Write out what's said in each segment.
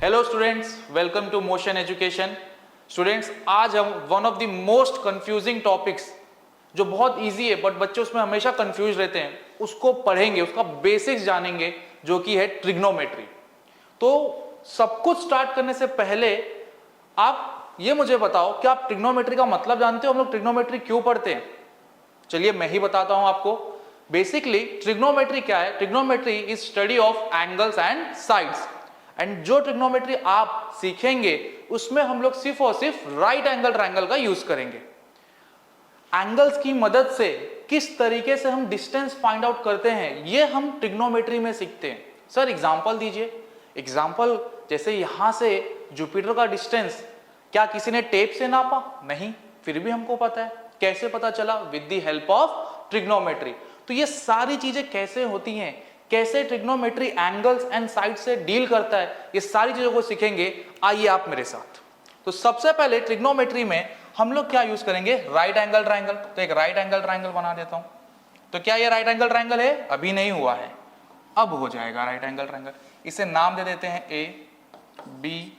Hello students, welcome to motion education. Students, आज हम one of the most confusing topics जो बहुत easy है बट बच्चे उसमें हमेशा कंफ्यूज रहते हैं उसको पढ़ेंगे, उसका बेसिक्स जानेंगे, जो कि है ट्रिग्नोमेट्री। तो सब कुछ स्टार्ट करने से पहले आप ये मुझे बताओ कि आप ट्रिग्नोमेट्री का मतलब जानते हो? हम लोग ट्रिग्नोमेट्री क्यों पढ़ते हैं? चलिए मैं ही बताता हूं आपको। बेसिकली ट्रिग्नोमेट्री क्या है? Trigonometry is study of angles and sides. And जो ट्रिग्नोमेट्री आप सीखेंगे उसमें हम लोग सिर्फ और सिर्फ राइट एंगल ट्रायंगल का यूज करेंगे। एंगल्स की मदद से किस तरीके से हम डिस्टेंस फाइंड आउट करते हैं ये हम ट्रिग्नोमेट्री में सीखते हैं। सर एग्जांपल दीजिए। एग्जांपल जैसे यहां से जुपिटर का डिस्टेंस क्या किसी ने टेप से नापा? नहीं, फिर भी हमको पता है। कैसे पता चला? With the help of trigonometry. तो ये सारी चीजें कैसे होती हैं, कैसे ट्रिग्नोमेट्री एंगल्स एंड साइड से डील करता है, ये सारी चीजों को सीखेंगे। आइए आप मेरे साथ। तो सबसे पहले ट्रिग्नोमेट्री में हम लोग क्या यूज करेंगे? Right angle triangle. तो एक राइट एंगल ट्रायंगल बना देता हूं। तो क्या ये राइट एंगल ट्रायंगल है? अभी नहीं हुआ है, अब हो जाएगा राइट एंगल ट्रायंगल। इसे नाम दे देते हैं ए बी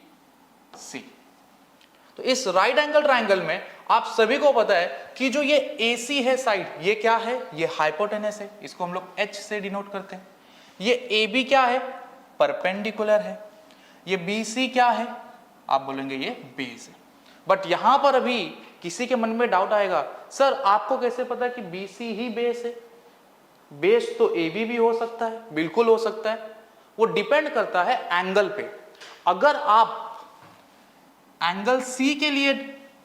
सी। तो इस राइट एंगल ट्रायंगल में आप सभी को पता है कि जो ये AC है साइड, ये क्या है? ये हाइपोटेनस है, इसको हम लोग H से डिनोट करते हैं। ये AB क्या है? परपेंडिकुलर है। ये BC क्या है? आप बोलेंगे ये बेस है। बट यहां पर अभी किसी के मन में डाउट आएगा, सर आपको कैसे पता कि BC ही बेस है? बेस तो AB भी हो सकता है। बिल्कुल हो सकता है, वो डिपेंड करता है एंगल पे। अगर आप एंगल C के लिए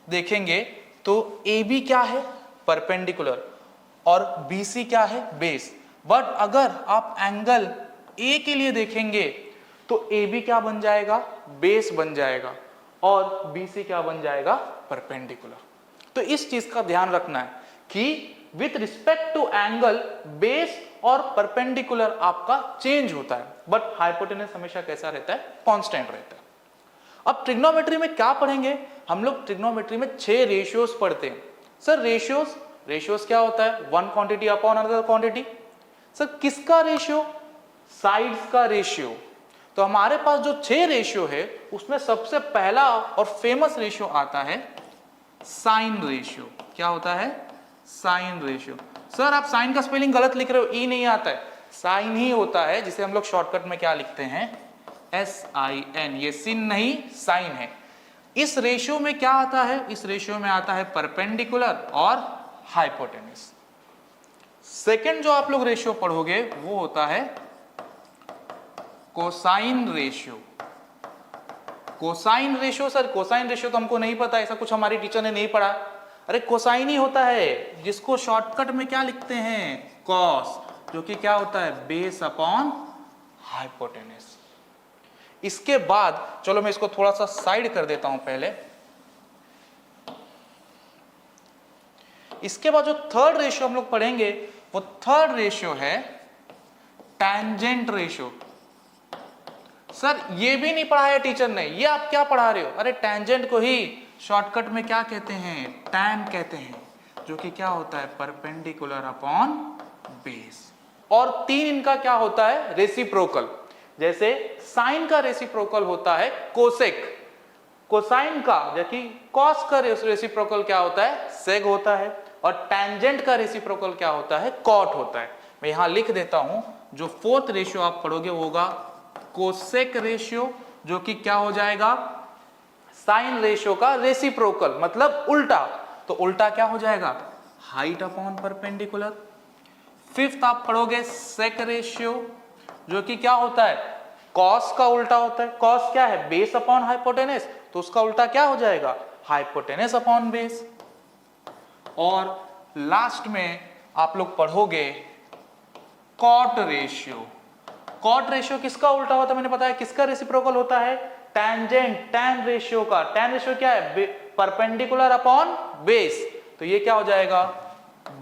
देखेंगे तो AB क्या है? परपेंडिकुलर, और BC क्या है? बेस। बट अगर आप एंगल A के लिए देखेंगे तो AB क्या बन जाएगा? बेस बन जाएगा, और BC क्या बन जाएगा? परपेंडिकुलर। तो इस चीज का ध्यान रखना है कि with respect to angle base और परपेंडिकुलर आपका चेंज होता है, बट हाइपोटेनस हमेशा कैसा रहता है? कांस्टेंट रहता है। अब ट्रिग्नोमेट्री में क्या पढ़ेंगे हम लोग? ट्रिग्नोमेट्री में 6 रेशियोज पढ़ते हैं। सर रेशियोज क्या होता है? One quantity upon another quantity. Sir किसका रेशियो? साइड्स का रेशियो। तो हमारे पास जो 6 रेशियो है उसमें सबसे पहला और फेमस रेशियो आता है साइन रेशियो। क्या होता है? Sine ratio. सर आप साइन का स्पेलिंग गलत लिख रहे हो, ई नहीं आता है, साइन ही होता है, जिसे हम लोग शॉर्टकट में क्या लिखते हैं? SIN। ये सिन नहीं, साइन है। इस रेशियो में क्या आता है? इस रेशियो में आता है परपेंडिकुलर और हाइपोटेनस। सेकंड जो आप लोग रेशियो पढ़ोगे वो होता है cosine ratio. Cosine ratio, sir cosine ratio तो हमको नहीं पता, ऐसा कुछ हमारी टीचर ने नहीं पढ़ा। अरे कोसाइन ही होता है, जिसको शॉर्टकट में क्या लिखते हैं? कॉस, जो कि क्या होता है? Base upon hypotenuse. इसके बाद चलो मैं इसको थोड़ा सा साइड कर देता हूं पहले। इसके बाद जो थर्ड रेशियो हम लोग पढ़ेंगे वो थर्ड रेशियो है टैंजेंट रेशियो। सर ये भी नहीं पढ़ाया टीचर ने, ये आप क्या पढ़ा रहे हो? अरे टैंजेंट को ही शॉर्टकट में क्या कहते हैं? टैन कहते हैं, जो कि क्या होता है? Perpendicular upon base. और 3 इनका क्या होता है? रेसिप्रोकल। जैसे साइन का रेसिप्रोकल होता है कोसेक, कोसाइन का जबकि कॉस का रेसिप्रोकल क्या होता है? सेग होता है। और टैंजेंट का रेसिप्रोकल क्या होता है? कॉट होता है। मैं यहां लिख देता हूं, जो फोर्थ रेशियो आप पढ़ोगे वो होगा कोसेक रेशियो, जो कि क्या हो जाएगा? साइन रेशियो का रेसिप्रोकल, मतलब उल्टा। तो उल्टा क्या हो जाएगा? Height upon perpendicular. फिफ्थ आप पढ़ोगे सेक रेशियो, जो कि क्या होता है? कॉस का उल्टा होता है। कॉस क्या है? बेस अपॉन हाइपोटेनस, तो उसका उल्टा क्या हो जाएगा? Hypotenuse upon base. और लास्ट में आप लोग पढ़ोगे कॉट रेशियो। कॉट रेशियो किसका उल्टा होता है? मैंने बताया किसका रेसिप्रोकल होता है? टैंजेंट, टैन रेशियो का। टैन रेशियो क्या है? परपेंडिकुलर अपॉन बेस, तो ये क्या हो जाएगा?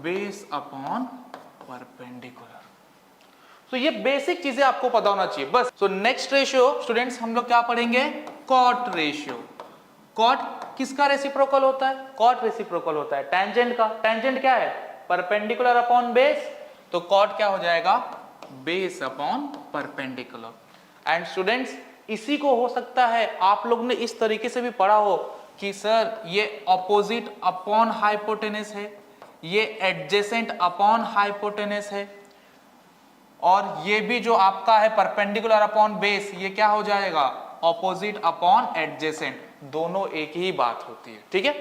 Base upon perpendicular. तो ये बेसिक चीजें आपको पता होना चाहिए बस। सो नेक्स्ट रेशियो स्टूडेंट्स हम लोग क्या पढ़ेंगे? Cot ratio. कॉट किसका रेसिप्रोकल होता है? कॉट रेसिप्रोकल होता है टैंजेंट का। टैंजेंट क्या है? परपेंडिकुलर अपॉन बेस, तो कॉट क्या हो जाएगा? Base upon perpendicular. And students इसी को हो सकता है आप लोग ने इस तरीके से भी पढ़ा हो कि सर ये ऑपोजिट अपॉन हाइपोटेनस है, ये एडजेसेंट अपॉन हाइपोटेनस है, और ये भी जो आपका है परपेंडिकुलर अपॉन बेस, ये क्या हो जाएगा, ऑपोजिट अपॉन एडजेसेंट, दोनों एक ही बात होती है। ठीक है,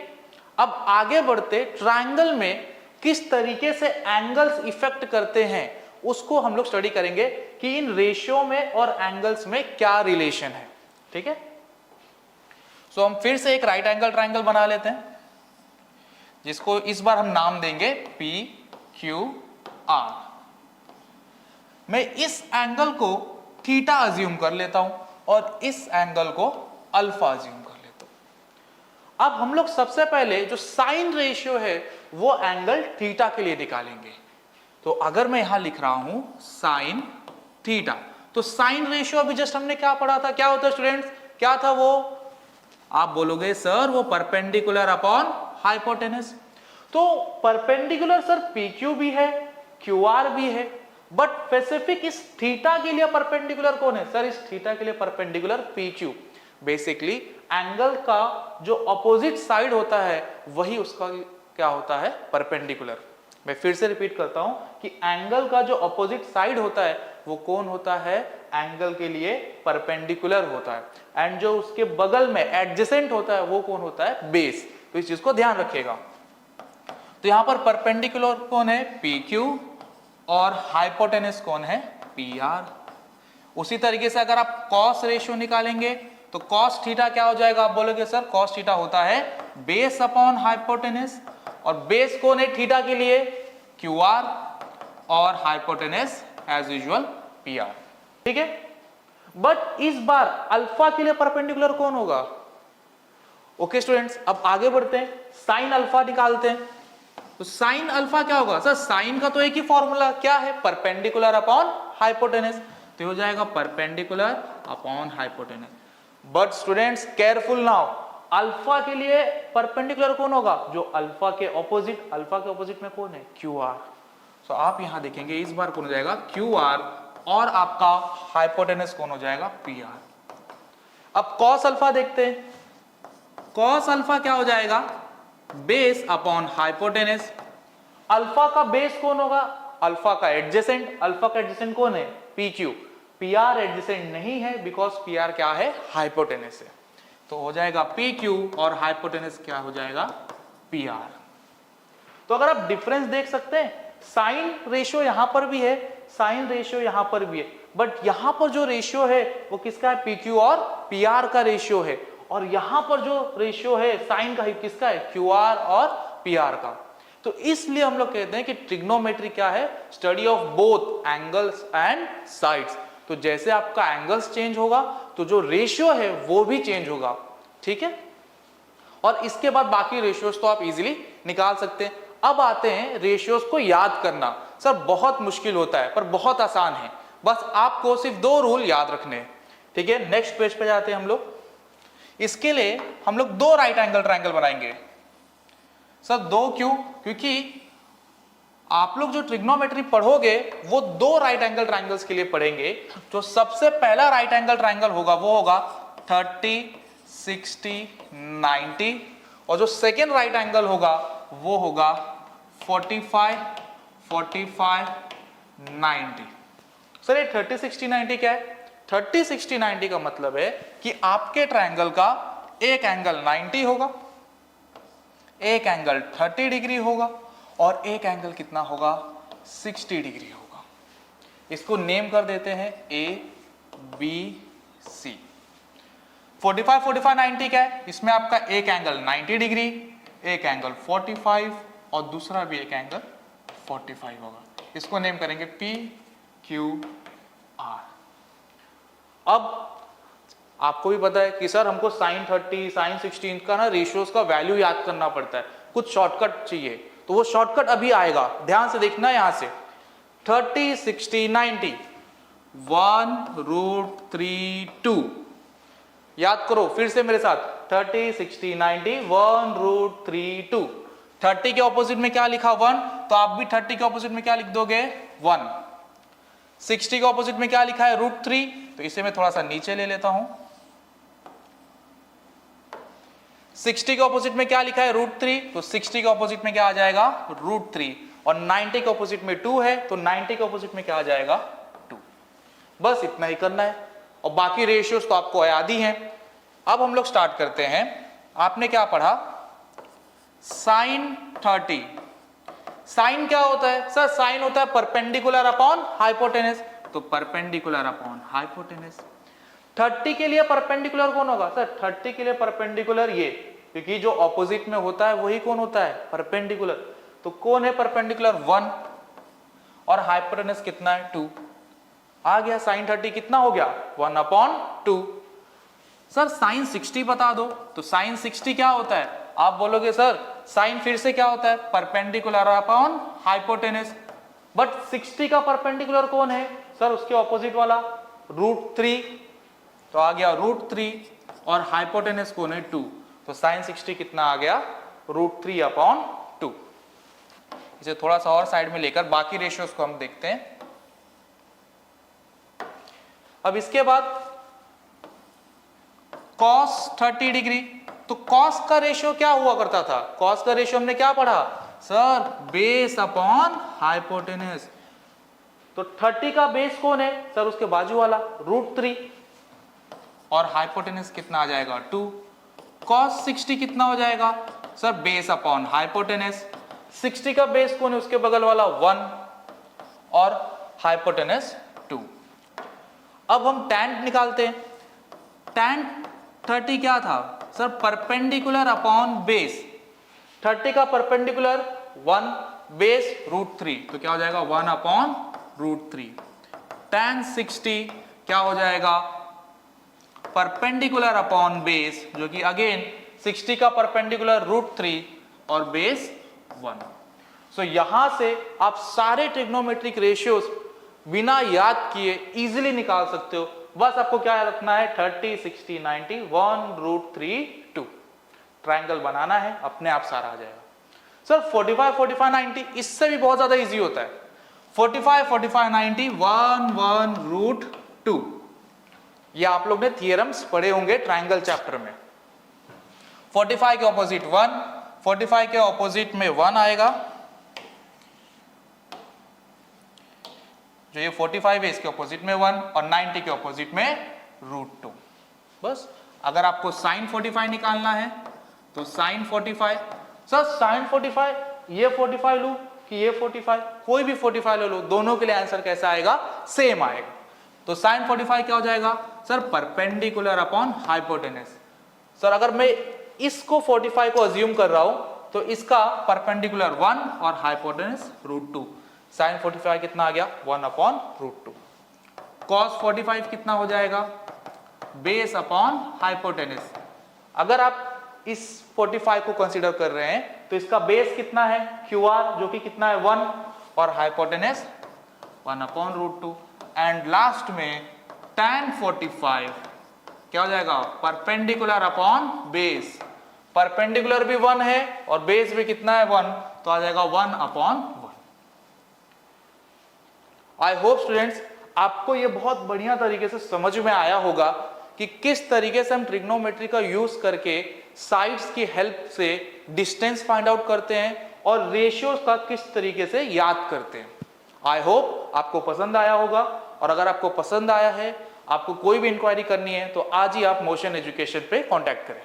अब आगे बढ़ते, ट्रायंगल में किस तरीके से एंगल्स इफेक्ट करते हैं उसको हम लोग स्टडी करेंगे कि इन रेशियो में और एंगल्स में क्या रिलेशन है। ठीक है, सो हम फिर से एक राइट एंगल ट्रायंगल बना लेते हैं, जिसको इस बार हम नाम देंगे पी क्यू आर। मैं इस एंगल को थीटा अज्यूम कर लेता हूं और इस एंगल को अल्फा अज्यूम कर लेता हूं। अब हम लोग सबसे पहले जो साइन रेशियो है वो एंगल थीटा के लिए निकालेंगे। तो अगर मैं यहां लिख रहा हूं साइन थीटा, तो साइन रेशियो अभी जस्ट हमने क्या पढ़ा था, क्या होता है स्टूडेंट्स, क्या था वो, आप बोलोगे सर वो परपेंडिकुलर अपॉन हाइपोटेनस। तो परपेंडिकुलर सर पी क्यू भी है, क्यू आर भी है, बट स्पेसिफिक इस थीटा के लिए परपेंडिकुलर कौन है, सर इस थीटा के लिए perpendicular P Q. Basically angle का जो अपोजिट साइड होता है वही उसका क्या होता है, परपेंडिकुलर। मैं फिर से रिपीट करता हूं कि एंगल का जो अपोजिट साइड होता है वो कौन होता है, एंगल के लिए परपेंडिकुलर होता है, एंड जो उसके बगल में एडजेसेंट होता है वो कौन होता है, बेस। तो इस चीज को ध्यान रखिएगा। तो यहां पर परपेंडिकुलर कौन है, पी क्यू, और हाइपोटेनस कौन है, पी आर। उसी तरीके से अगर आप कॉस रेशियो निकालेंगे तो कॉस थीटा क्या हो जाएगा, आप बोलोगे सर कॉस थीटा होता है बेस अपॉन हाइपोटेनस, और बेस कौन है थीटा के लिए, क्यू आर, और hypotenuse as usual P R. ठीक है, बट इस बार अल्फा के लिए परपेंडिकुलर कौन होगा। ओके स्टूडेंट्स, अब आगे बढ़ते हैं, साइन अल्फा निकालते हैं। तो साइन अल्फा क्या होगा, सर साइन का तो एक ही फॉर्मूला क्या है, परपेंडिकुलर अपॉन हाइपोटेनस, तो हो जाएगा perpendicular upon hypotenuse. But students careful now, alpha के लिए परपेंडिकुलर कौन होगा, जो अल्फा के ऑपोजिट, अल्फा के ऑपोजिट में कौन है, क्यू आर। सो आप यहां देखेंगे इस बार कौन हो जाएगा, क्यू आर, और आपका हाइपोटेनस कौन हो जाएगा, पी आर। अब कॉस अल्फा देखते हैं, कॉस अल्फा क्या हो जाएगा, बेस अपॉन हाइपोटेनस। अल्फा का बेस कौन होगा, अल्फा का एडजेसेंट, अल्फा का एडजेसेंट कौन है, P Q. P R adjacent नहीं है बिकॉज पी आर क्या है, हाइपोटेनस है, तो हो जाएगा पी क्यू, और हाइपोटेनस क्या हो जाएगा, पी आर। तो अगर आप डिफरेंस देख सकते हैं, साइन रेशियो यहां पर भी है, साइन रेशियो यहां पर भी है, बट यहां पर जो रेशियो है वो किसका है, पी क्यू और पी आर का रेशियो है, और यहां पर जो रेशियो है साइन का ही किसका है, क्यू आर और पी आर का। तो इसलिए हम लोग कहते हैं कि ट्रिग्नोमेट्री क्या है, study of both angles and sides. तो जैसे आपका एंगल्स चेंज होगा तो जो रेशियो है वो भी चेंज होगा। ठीक है, और इसके बाद बाकी रेशियोज तो आप इजीली निकाल सकते हैं। अब आते हैं रेशियोज को याद करना। सर बहुत मुश्किल होता है पर बहुत आसान है, बस आपको सिर्फ 2 रूल याद रखने हैं। ठीक है, नेक्स्ट पेज पे जाते हैं हम लोग। इसके लिए हम लोग 2 राइट एंगल ट्रायंगल बनाएंगे। सर 2 क्यों, क्योंकि आप लोग जो ट्रिग्नोमेट्री पढ़ोगे वो 2 राइट एंगल ट्रायंगल्स के लिए पढ़ेंगे। जो सबसे पहला राइट एंगल ट्रायंगल होगा वो होगा 30, 60, 90, और जो सेकेंड राइट एंगल होगा वो होगा 45, 45, 90। सर ये 30, 60, 90 क्या है, 30, 60, 90 का मतलब है कि आपके ट्रायंगल का एक एंगल 90 होगा, एक एंगल 30 डिग्री होगा, और एक एंगल कितना होगा, 60 डिग्री होगा। इसको नेम कर देते हैं ए बी सी। 45, 45, 90 क्या है, इसमें आपका एक एंगल 90 डिग्री, एक एंगल 45, और दूसरा भी एक एंगल 45 होगा। इसको नेम करेंगे पी क्यू आर। अब आपको भी पता है कि सर हमको साइन 30, साइन 16 का ना रेशियोज का वैल्यू याद करना पड़ता है, कुछ शॉर्टकट चाहिए, तो वो शॉर्टकट अभी आएगा, ध्यान से देखना। यहां से 30, 60, 90, 1√32 याद करो फिर से मेरे साथ, 30, 60, 90, 1√32। 30 के ऑपोजिट में क्या लिखा, 1, तो आप भी 30 के ऑपोजिट में क्या लिख दोगे, 1। 60 के ऑपोजिट में क्या लिखा है, √3, तो इसे मैं थोड़ा सा नीचे ले लेता हूं, 60 के ऑपोजिट में क्या लिखा है √3, तो 60 के ऑपोजिट में क्या आ जाएगा √3, और 90 के ऑपोजिट में 2 है तो 90 के ऑपोजिट में क्या आ जाएगा 2। बस इतना ही करना है और बाकी रेशियोज तो आपको याद ही हैं। अब हम लोग स्टार्ट करते हैं। आपने क्या पढ़ा साइन 30। साइन क्या होता है सर? साइन होता है परपेंडिकुलर अपॉन हाइपोटेनस, तो परपेंडिकुलर अपॉन हाइपोटेनस। 30 के लिए परपेंडिकुलर कौन होगा सर? 30 के लिए परपेंडिकुलर ये, क्योंकि जो ऑपोजिट में होता है वही कौन होता है परपेंडिकुलर। तो कौन है परपेंडिकुलर 1 और हाइपोटेनस कितना है 2। आ गया साइन 30 कितना हो गया 1/2। सर साइन 60 बता दो, तो साइन 60 क्या होता है? आप बोलोगे सर साइन फिर से क्या होता है परपेंडिकुलर अपॉन हाइपोटेनस, बट 60 का परपेंडिकुलर कौन है सर? उसके ऑपोजिट वाला √3, तो आ गया √3 और हाइपोटेनस कौन है 2, तो साइन 60 कितना आ गया √3/2। इसे थोड़ा सा और साइड में लेकर बाकी रेशियोज को हम देखते हैं। अब इसके बाद cos 30 डिग्री, तो cos का रेशियो क्या हुआ करता था? cos का रेशियो हमने क्या पढ़ा सर? Base upon hypotenuse. तो 30 का बेस कौन है सर? उसके बाजू वाला √3 और हाइपोटेनस कितना आ जाएगा 2। cos 60 कितना हो जाएगा सर? Base upon hypotenuse. 60 का बेस कौन है? उसके बगल वाला 1 और हाइपोटेनस 2। अब हम tan निकालते हैं। tan 30 क्या था सर? Perpendicular upon base. 30 का परपेंडिकुलर 1, बेस √3, तो क्या हो जाएगा 1/√3। tan 60 क्या हो जाएगा परपेंडिकुलर अपॉन बेस, जो कि अगेन 60 का परपेंडिकुलर √3 और बेस 1। सो यहां से आप सारे ट्रिग्नोमेट्रिक रेशियोज बिना याद किए इजीली निकाल सकते हो। बस आपको क्या रखना है 30, 60, 90, 1√3, 2 ट्रायंगल बनाना है, अपने आप सारा आ जाएगा। सर 45, 45, 90 इससे भी बहुत ज्यादा इजी होता है। 45, 45, 90 1/√2। ये आप लोग ने थियरम्स पढ़े होंगे ट्रायंगल चैप्टर में। 45 के ऑपोजिट 1, 45 के ऑपोजिट में 1 आएगा, जो ये 45 है इसके ऑपोजिट में 1 और 90 के ऑपोजिट में √2। बस अगर आपको साइन 45 निकालना है तो साइन 45, सर साइन 45 ये 45 लूं कि ये 45, कोई भी 45 ले लो, दोनों के लिए आंसर कैसा आएगा? सेम आएगा। तो साइन 45 क्या हो जाएगा sir? Perpendicular upon hypotenuse. Sir अगर मैं इसको 45 को अज्यूम कर रहा हूं तो इसका परपेंडिकुलर 1 और हाइपोटेनस √2। साइन 45 कितना आ गया 1/√2। cos 45 कितना हो जाएगा? Base upon hypotenuse. अगर आप इस 45 को कंसीडर कर रहे हैं तो इसका बेस कितना है QR, जो कि कितना है 1 और हाइपोटेनस 1/√2। एंड लास्ट में tan 45 क्या हो जाएगा? Perpendicular upon base. परपेंडिकुलर भी 1 है और बेस भी कितना है 1, तो आ जाएगा 1/1। आई होप स्टूडेंट्स आपको ये बहुत बढ़िया तरीके से समझ में आया होगा कि किस तरीके से हम ट्रिग्नोमेट्री का यूज करके साइड्स की हेल्प से डिस्टेंस फाइंड आउट करते हैं और रेशियोज का किस तरीके से याद करते हैं। आई होप आपको पसंद आया होगा, और अगर आपको पसंद आया है, आपको कोई भी इंक्वायरी करनी है तो आज ही आप मोशन एजुकेशन पे कांटेक्ट करें।